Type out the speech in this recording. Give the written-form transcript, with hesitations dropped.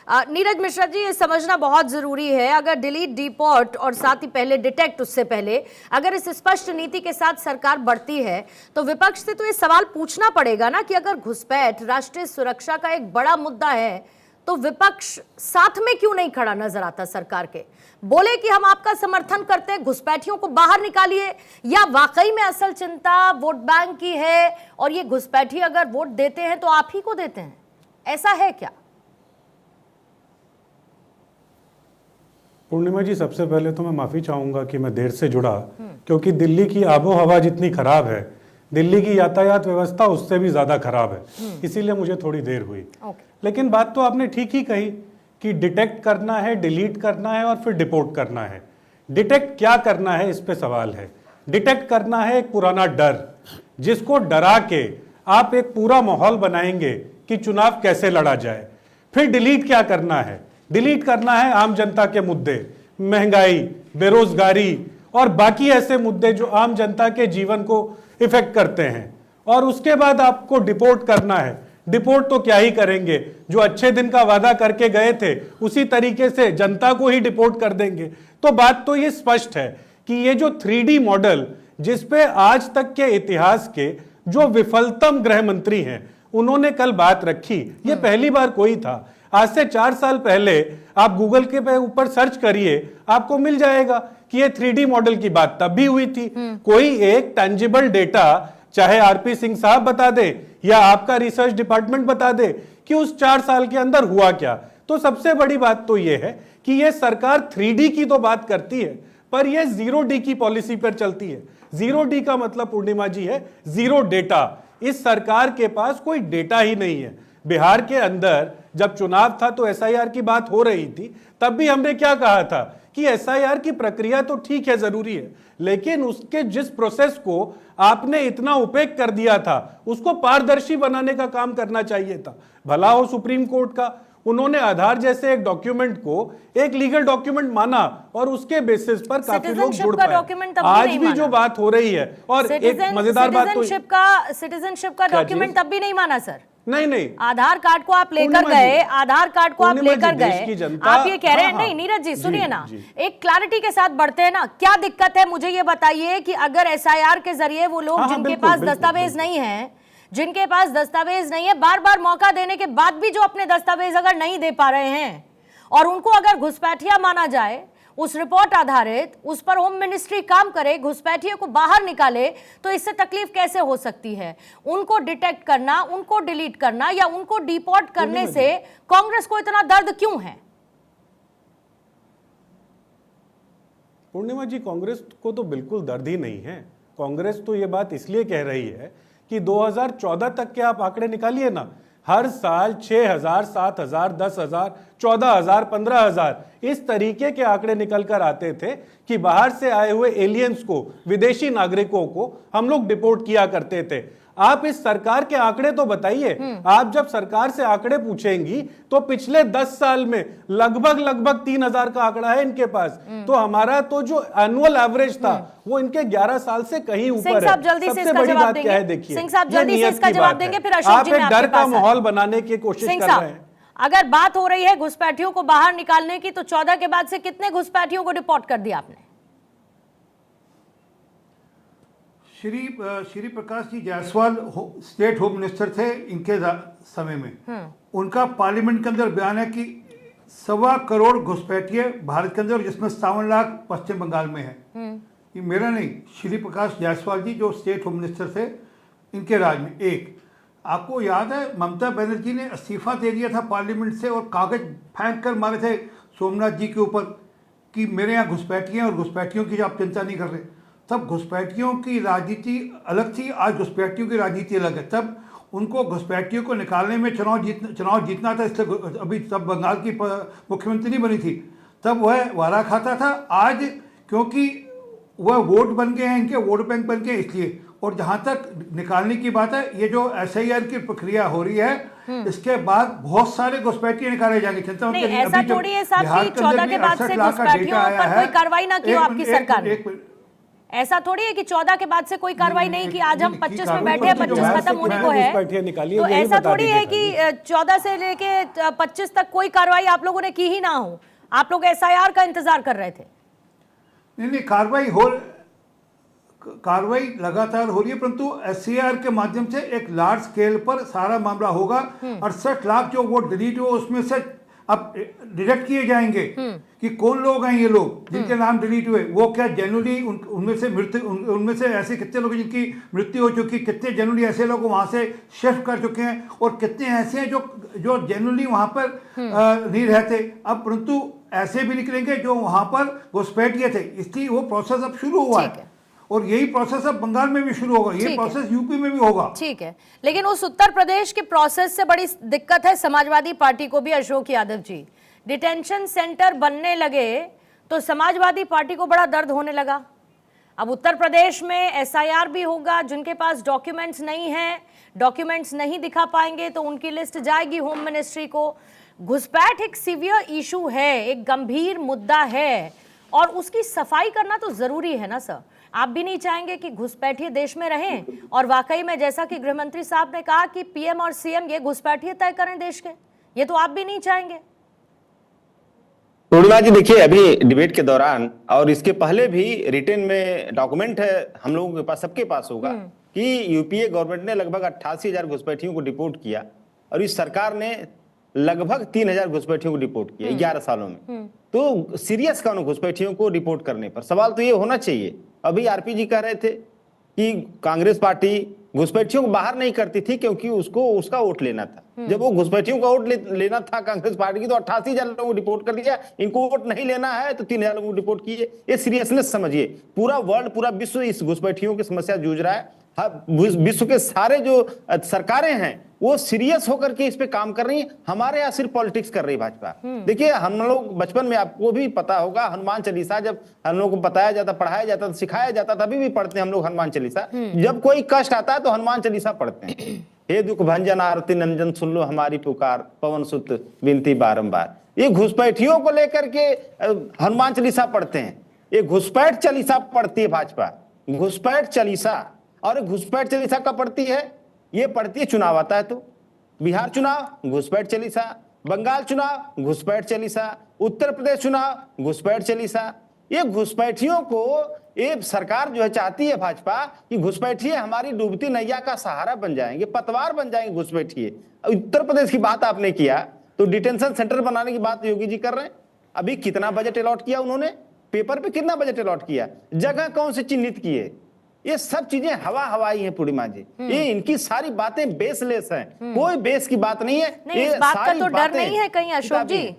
नीरज मिश्रा जी, ये समझना बहुत जरूरी है, अगर डिलीट, डिपोर्ट और साथ ही पहले डिटेक्ट, उससे पहले अगर इस स्पष्ट नीति के साथ सरकार बढ़ती है तो विपक्ष से तो ये सवाल पूछना पड़ेगा ना कि अगर घुसपैठ राष्ट्रीय सुरक्षा का एक बड़ा मुद्दा है तो विपक्ष साथ में क्यों नहीं खड़ा नजर आता सरकार के? बोले कि हम आपका समर्थन करते हैं, घुसपैठियों को बाहर निकालिए, या वाकई में असल चिंता वोट बैंक की है और ये घुसपैठी अगर वोट देते हैं तो आप ही को देते हैं, ऐसा है क्या? पूर्णिमा जी, सबसे पहले तो मैं माफ़ी चाहूँगा कि मैं देर से जुड़ा, क्योंकि दिल्ली की आबो हवा जितनी खराब है, दिल्ली की यातायात व्यवस्था उससे भी ज़्यादा खराब है, इसीलिए मुझे थोड़ी देर हुई। लेकिन बात तो आपने ठीक ही कही कि डिटेक्ट करना है, डिलीट करना है और फिर डिपोर्ट करना है। डिटेक्ट क्या करना है, इस पे सवाल है। डिटेक्ट करना है एक पुराना डर, जिसको डरा के आप एक पूरा माहौल बनाएंगे कि चुनाव कैसे लड़ा जाए। फिर डिलीट क्या करना है? डिलीट करना है आम जनता के मुद्दे, महंगाई, बेरोजगारी और बाकी ऐसे मुद्दे जो आम जनता के जीवन को इफेक्ट करते हैं। और उसके बाद आपको डिपोर्ट करना है। डिपोर्ट तो क्या ही करेंगे, जो अच्छे दिन का वादा करके गए थे उसी तरीके से जनता को ही डिपोर्ट कर देंगे। तो बात तो ये स्पष्ट है कि ये जो 3D मॉडल, जिसपे आज तक के इतिहास के जो विफलतम गृह मंत्री हैं उन्होंने कल बात रखी, ये पहली बार कोई था। आज से 4 साल पहले आप गूगल के पे ऊपर सर्च करिए, आपको मिल जाएगा कि ये 3D मॉडल की बात तब भी हुई थी। कोई एक टेंजिबल डेटा, चाहे आरपी सिंह साहब बता दे या आपका रिसर्च डिपार्टमेंट बता दे कि उस 4 साल के अंदर हुआ क्या। तो सबसे बड़ी बात तो ये है कि ये सरकार 3D की तो बात करती है, पर ये 0D की पॉलिसी पर चलती है। 0D का मतलब पूर्णिमा जी है जीरो डेटा। इस सरकार के पास कोई डेटा ही नहीं है। बिहार के अंदर जब चुनाव था तो एसआईआर की बात हो रही थी, तब भी हमने क्या कहा था कि एसआईआर की प्रक्रिया तो ठीक है, जरूरी है, लेकिन उसके जिस प्रोसेस को आपने इतना उपेक कर दिया था, उसको पारदर्शी बनाने का काम करना चाहिए था। भला हो सुप्रीम कोर्ट का, उन्होंने आधार जैसे एक डॉक्यूमेंट को एक लीगल डॉक्यूमेंट माना और उसके बेसिस पर काफी लोग जुड़ पाए। आज भी जो बात हो रही है, और एक मजेदार बात तो सिटीजनशिप का डॉक्यूमेंट तब भी नहीं माना सर। नहीं, आधार कार्ड को आप लेकर गए, आधार कार्ड को आप लेकर गए, आप ये कह रहे हैं। नहीं नीरज जी सुनिए ना, एक क्लैरिटी के साथ बढ़ते हैं ना। क्या दिक्कत है मुझे ये बताइए कि अगर एसआईआर के जरिए वो लोग जिनके पास दस्तावेज नहीं है, जिनके पास दस्तावेज नहीं है, बार बार मौका देने के बाद भी जो अपने दस्तावेज अगर नहीं दे पा रहे हैं और उनको अगर घुसपैठिया माना जाए, उस रिपोर्ट आधारित उस पर होम मिनिस्ट्री काम करे, घुसपैठियों को बाहर निकाले, तो इससे तकलीफ कैसे हो सकती है? उनको डिटेक्ट करना, उनको डिलीट करना या उनको डिपोर्ट करने से कांग्रेस को इतना दर्द क्यों है? पूर्णिमा जी, कांग्रेस को तो बिल्कुल दर्द ही नहीं है। कांग्रेस तो ये बात इसलिए कह रही है कि 2014 तक के आप आंकड़े निकालिए ना, हर साल 6,000, 7,000, 10,000, 14,000, 15,000 इस तरीके के आंकड़े निकल कर आते थे कि बाहर से आए हुए एलियंस को, विदेशी नागरिकों को हम लोग डिपोर्ट किया करते थे। आप इस सरकार के आंकड़े तो बताइए। आप जब सरकार से आंकड़े पूछेंगी तो पिछले 10 साल में लगभग 3,000 का आंकड़ा है इनके पास। तो हमारा तो जो एनुअल एवरेज था वो इनके 11 साल से कहीं ऊपर है। सबसे बड़ी बात क्या है, देखिए, सिंह साहब जल्दी से इसका जवाब देंगे, फिर आप एक डर का माहौल बनाने की कोशिश कर रहे हैं। अगर बात हो रही है घुसपैठियों को बाहर निकालने की, तो 14 के बाद से कितने घुसपैठियों को डिपोर्ट कर दिया आपने? Shri Prakash ji Jaiswal state home minister थे इनके समय में। उनका पार्लियामेंट के अंदर बयान है कि 1.25 करोड़ घुसपैठिए भारत के अंदर, जिसमें 57 लाख पश्चिम बंगाल में है। ये मेरा नहीं, श्री प्रकाश जायसवाल जी जो स्टेट होम मिनिस्टर थे इनके राज में। एक आपको याद है ममता बनर्जी ने इस्तीफा दे दिया था पार्लियामेंट से और कागज फेंक कर मारे थे सोमनाथ जी के ऊपर कि मेरे यहाँ घुसपैठिए और घुसपैठियों की आप चिंता नहीं कर रहे। तब घुसपैठियों की राजनीति अलग थी, आज घुसपैठियों की राजनीति अलग है। तब उनको घुसपैठियों को निकालने में चुनाव जीतना था, इसलिए अभी तब बंगाल की मुख्यमंत्री नहीं बनी थी, तब वह वारा खाता था। आज क्योंकि वह वोट बन गए हैं, इनके वोट बैंक बन गए, इसलिए। और जहां तक निकालने की बात है, ये जो एसआईआर की प्रक्रिया हो रही है, इसके बाद बहुत सारे घुसपैठिए निकाले जाएंगे। चिंता नहीं, ऐसा थोड़ी है साहब कि 14 के बाद से घुसपैठियों पर कोई कार्रवाई ना की आपकी सरकार ने। ऐसा थोड़ी है कि 14 के बाद से कोई कार्रवाई नहीं की, आज हम 25 में बैठे हैं, 25 खत्म होने को है, तो ऐसा थोड़ी है कि 14 से लेके 25 तक कोई कार्रवाई आप लोगों ने की ही ना हो। आप लोग SIR का इंतजार कर रहे थे। नहीं, कार्रवाई लगातार हो रही है, परंतु SIR के माध्यम से एक लार्ज स्केल पर सारा मामला होगा। 68 लाख जो वोट डिलीट हुए उसमें से अब डिडक्ट किए जाएंगे कि कौन लोग हैं ये लोग जिनके नाम डिलीट हुए, वो क्या जनरली उनमें से ऐसे कितने लोग जिनकी मृत्यु हो चुकी, कितने जनरली ऐसे लोग वहां से शिफ्ट कर चुके हैं, और कितने ऐसे हैं जो जनरली वहां पर नहीं रहते अब, परंतु ऐसे भी निकलेंगे जो वहां पर घुसपैठिए थे। इसलिए वो प्रोसेस अब शुरू हुआ है और यही प्रोसेस अब बंगाल में भी शुरू होगा, यही प्रोसेस यूपी में भी होगा। ठीक है, लेकिन उस उत्तर प्रदेश के प्रोसेस से बड़ी दिक्कत है समाजवादी पार्टी को भी। अशोक यादव जी, डिटेंशन सेंटर बनने लगे तो समाजवादी पार्टी को बड़ा दर्द होने लगा। अब उत्तर प्रदेश में SIR भी होगा, जिनके पास डॉक्यूमेंट्स नहीं है, डॉक्यूमेंट्स नहीं दिखा पाएंगे तो उनकी लिस्ट जाएगी होम मिनिस्ट्री को। घुसपैठ एक सीवियर इशू है, एक गंभीर मुद्दा है, और उसकी सफाई करना तो जरूरी है ना सर। आप भी नहीं चाहेंगे कि घुसपैठिए देश में रहें, और वाकई में जैसा कि गृह मंत्री साहब ने कहा कि PM और CM ये घुसपैठिए तय करें देश के, ये तो आप भी नहीं चाहेंगे। पूर्णिमा जी देखिए, अभी डिबेट के दौरान और इसके पहले भी रिटन में डॉक्यूमेंट है हम लोगों के पास, सबके पास होगा कि यूपीए गवर्नमेंट ने लगभग 88,000 घुसपैठियों को डिपोर्ट किया और इस सरकार ने लगभग 3,000 घुसपैठियों को डिपोर्ट किया 11 सालों में। तो सीरियस कानून घुसपैठियों को रिपोर्ट करने पर सवाल तो ये होना चाहिए। अभी RP जी कह रहे थे कि कांग्रेस पार्टी घुसपैठियों को बाहर नहीं करती थी क्योंकि उसको उसका वोट लेना था। जब वो घुसपैठियों का वोट लेना था कांग्रेस पार्टी की, तो 88,000 लोगों को रिपोर्ट कर दिया। इनको वोट नहीं लेना है तो 3,000 लोगों को रिपोर्ट कीजिए। ये सीरियसनेस समझिए। पूरा वर्ल्ड, पूरा विश्व इस घुसपैठियों की समस्या जूझ रहा है। विश्व के सारे जो सरकारें हैं वो सीरियस होकर के इस पे काम कर रही हैं। हमारे यहाँ सिर्फ पॉलिटिक्स कर रही भाजपा। देखिए, हम लोग बचपन में, आपको भी पता होगा, हनुमान चालीसा जब हम लोग को बताया जाता, पढ़ाया जाता, सिखाया जाता, तभी भी पढ़ते हैं हम लोग हनुमान चालीसा। जब कोई कष्ट आता है तो हनुमान चालीसा पढ़ते हैं। हे दुख भंजन आरती नंजन सुन लो हमारी पुकार, पवन सुत विनती बारंबार। ये घुसपैठियों को लेकर के हनुमान चालीसा पढ़ते हैं। ये घुसपैठ चालीसा पढ़ती है भाजपा, घुसपैठ चालीसा। और घुसपैठ चालीसा कब पढ़ती है? ये पढ़ती है चुनाव आता है तो। बिहार चुनाव घुसपैठ चालीसा, बंगाल चुनाव घुसपैठ चालीसा, उत्तर प्रदेश चुनाव घुसपैठ चालीसा। ये घुसपैठियों को ये सरकार जो है चाहती है भाजपा कि घुसपैठिए हमारी डूबती नैया का सहारा बन जाएंगे, पतवार बन जाएंगे घुसपैठिए। उत्तर प्रदेश की बात आपने किया तो डिटेंशन सेंटर बनाने की बात योगी जी कर रहे हैं। अभी कितना बजट अलॉट किया उन्होंने? पेपर पे कितना बजट अलॉट किया? जगह कौन से चिन्हित किए? ये सब चीजें हवाई हैं पूर्णिमा जी। ये इनकी सारी बातें बेसलेस हैं, कोई बेस की बात नहीं है। नहीं, इस बात का तो डर नहीं है कहीं अशोक जी